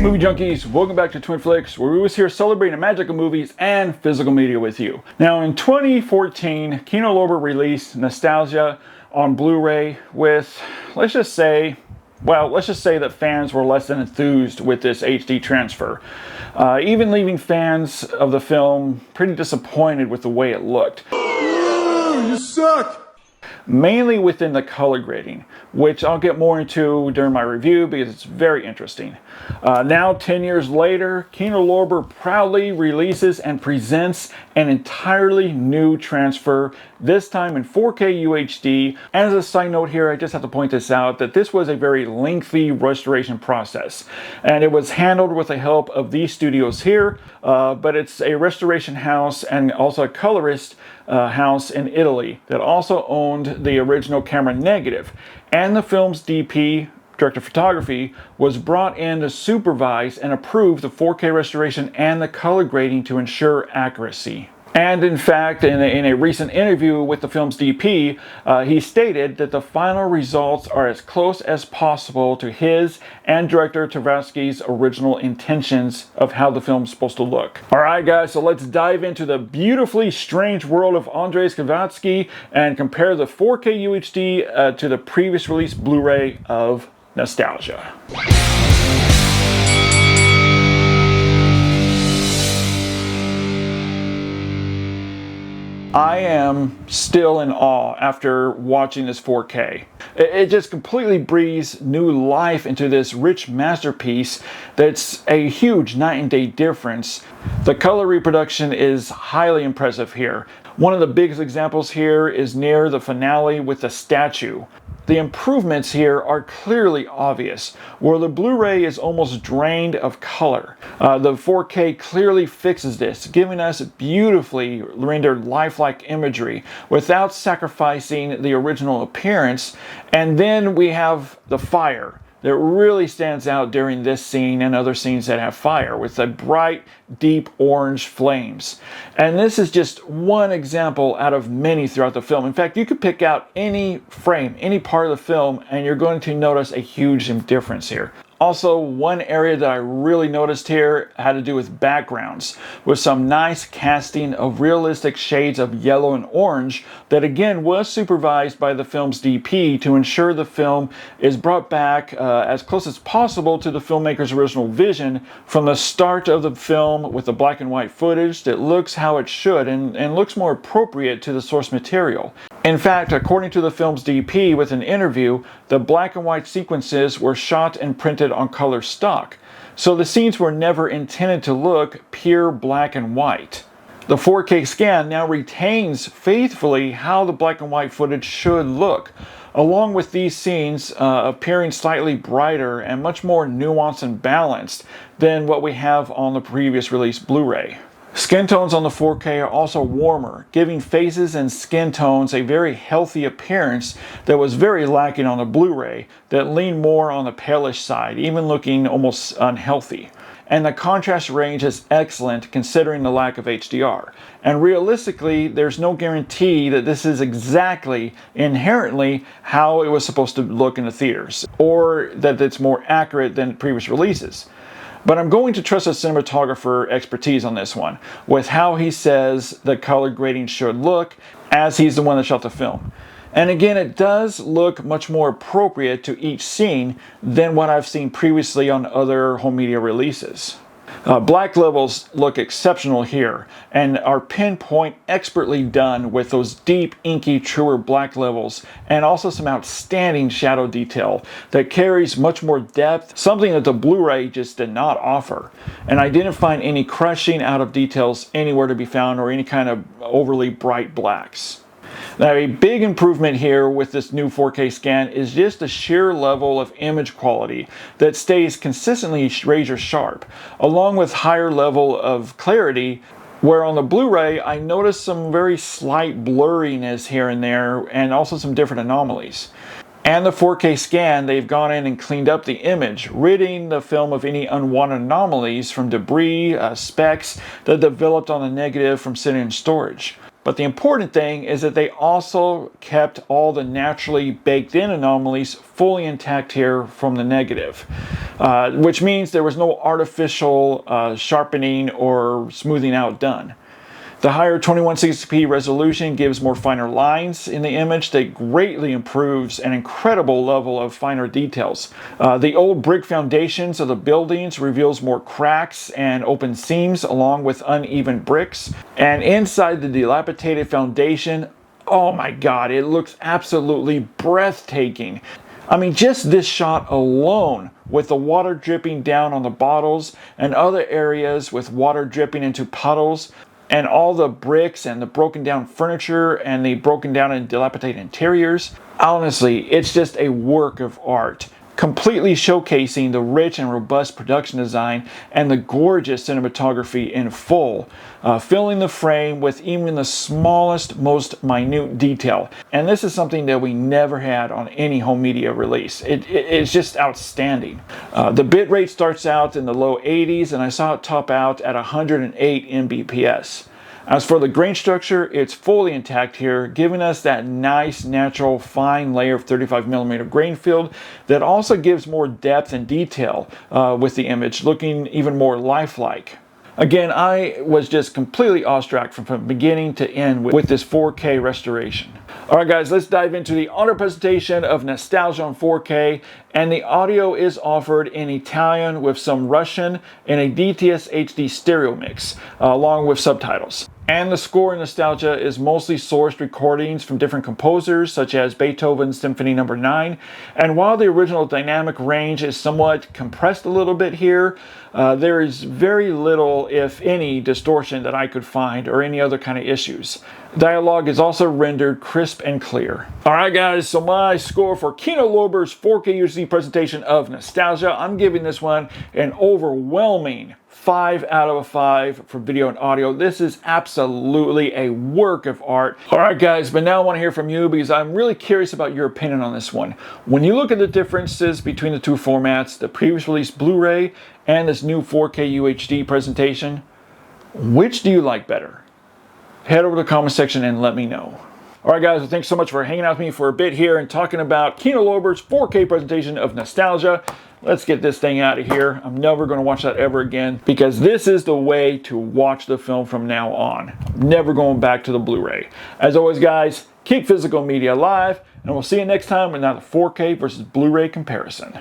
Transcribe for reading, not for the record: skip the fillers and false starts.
Movie junkies, welcome back to Twin Flicks, where we was here celebrating the magic of movies and physical media with you. Now in 2014, Kino Lorber released Nostalghia on Blu-ray with, let's just say that fans were less than enthused with this HD transfer, even leaving fans of the film pretty disappointed with the way it looked. You suck! Mainly within the color grading, which I'll get more into during my review because it's very interesting. Now, 10 years later, Kino Lorber proudly releases and presents an entirely new transfer, this time in 4K UHD. And as a side note here, I just have to point this out, that this was a very lengthy restoration process. And it was handled with the help of these studios here, but it's a restoration house and also a colorist house in Italy that also owned the original camera negative. And the film's DP, director of photography, was brought in to supervise and approve the 4K restoration and the color grading to ensure accuracy. And in fact, in a recent interview with the film's DP, he stated that the final results are as close as possible to his and director Tavarsky's original intentions of how the film's supposed to look. Alright guys, so let's dive into the beautifully strange world of Andrzej Tavarsky and compare the 4K UHD to the previous release Blu-ray of Nostalghia. I am still in awe after watching this 4K. It just completely breathes new life into this rich masterpiece that's a huge night and day difference. The color reproduction is highly impressive here. One of the biggest examples here is near the finale with the statue. The improvements here are clearly obvious, where the Blu-ray is almost drained of color. The 4K clearly fixes this, giving us beautifully rendered lifelike imagery without sacrificing the original appearance. And then we have the fire that really stands out during this scene and other scenes that have fire, with the bright, deep orange flames. And this is just one example out of many throughout the film. In fact, you could pick out any frame, any part of the film, and you're going to notice a huge difference here. Also, one area that I really noticed here had to do with backgrounds, with some nice casting of realistic shades of yellow and orange that again was supervised by the film's DP to ensure the film is brought back as close as possible to the filmmaker's original vision from the start of the film, with the black and white footage that looks how it should and looks more appropriate to the source material. In fact, according to the film's DP with an interview, the black and white sequences were shot and printed on color stock, so the scenes were never intended to look pure black and white. The 4K scan now retains faithfully how the black and white footage should look, along with these scenes appearing slightly brighter and much more nuanced and balanced than what we have on the previous release Blu-ray. Skin tones on the 4K are also warmer, giving faces and skin tones a very healthy appearance that was very lacking on the Blu-ray, that leaned more on the palish side, even looking almost unhealthy. And the contrast range is excellent considering the lack of HDR. And realistically, there's no guarantee that this is exactly, inherently, how it was supposed to look in the theaters, or that it's more accurate than previous releases. But I'm going to trust a cinematographer expertise on this one, with how he says the color grading should look, as he's the one that shot the film. And again, it does look much more appropriate to each scene than what I've seen previously on other home media releases. Black levels look exceptional here and are pinpoint expertly done with those deep, inky, truer black levels, and also some outstanding shadow detail that carries much more depth, something that the Blu-ray just did not offer. And I didn't find any crushing out of details anywhere to be found, or any kind of overly bright blacks. Now, a big improvement here with this new 4K scan is just the sheer level of image quality that stays consistently razor sharp, along with higher level of clarity, where on the Blu-ray I noticed some very slight blurriness here and there, and also some different anomalies. And the 4K scan, they've gone in and cleaned up the image, ridding the film of any unwanted anomalies from debris, specks that developed on the negative from sitting in storage. But the important thing is that they also kept all the naturally baked in anomalies fully intact here from the negative, which means there was no artificial sharpening or smoothing out done. The higher 2160p resolution gives more finer lines in the image that greatly improves an incredible level of finer details. The old brick foundations of the buildings reveals more cracks and open seams along with uneven bricks. And inside the dilapidated foundation, oh my god, it looks absolutely breathtaking. I mean, just this shot alone, with the water dripping down on the bottles and other areas with water dripping into puddles, and all the bricks and the broken down furniture and the broken down and dilapidated interiors. Honestly, it's just a work of art, completely showcasing the rich and robust production design and the gorgeous cinematography in full, filling the frame with even the smallest, most minute detail. And this is something that we never had on any home media release. It's just outstanding. The bitrate starts out in the low 80s, and I saw it top out at 108 Mbps. As for the grain structure, it's fully intact here, giving us that nice, natural, fine layer of 35mm grain field that also gives more depth and detail with the image, looking even more lifelike. Again, I was just completely awestruck from beginning to end with this 4K restoration. Alright guys, let's dive into the honor presentation of Nostalgia on 4K, and the audio is offered in Italian with some Russian and a DTS HD stereo mix, along with subtitles. And the score in Nostalgia is mostly sourced recordings from different composers, such as Beethoven's Symphony No. 9. And while the original dynamic range is somewhat compressed a little bit here, there is very little, if any, distortion that I could find or any other kind of issues. Dialogue is also rendered crisp and clear. Alright guys, so my score for Kino Lorber's 4K UHD presentation of Nostalgia, I'm giving this one an overwhelming 5 out of 5 for video and audio. This is absolutely a work of art. Alright guys, but now I want to hear from you because I'm really curious about your opinion on this one. When you look at the differences between the two formats, the previous release Blu-ray and this new 4K UHD presentation, which do you like better? Head over to the comment section and let me know. Alright guys, well, thanks so much for hanging out with me for a bit here and talking about Kino Lorber's 4K presentation of Nostalgia. Let's get this thing out of here. I'm never going to watch that ever again because this is the way to watch the film from now on. Never going back to the Blu-ray. As always guys, keep physical media alive, and we'll see you next time with another 4K versus Blu-ray comparison.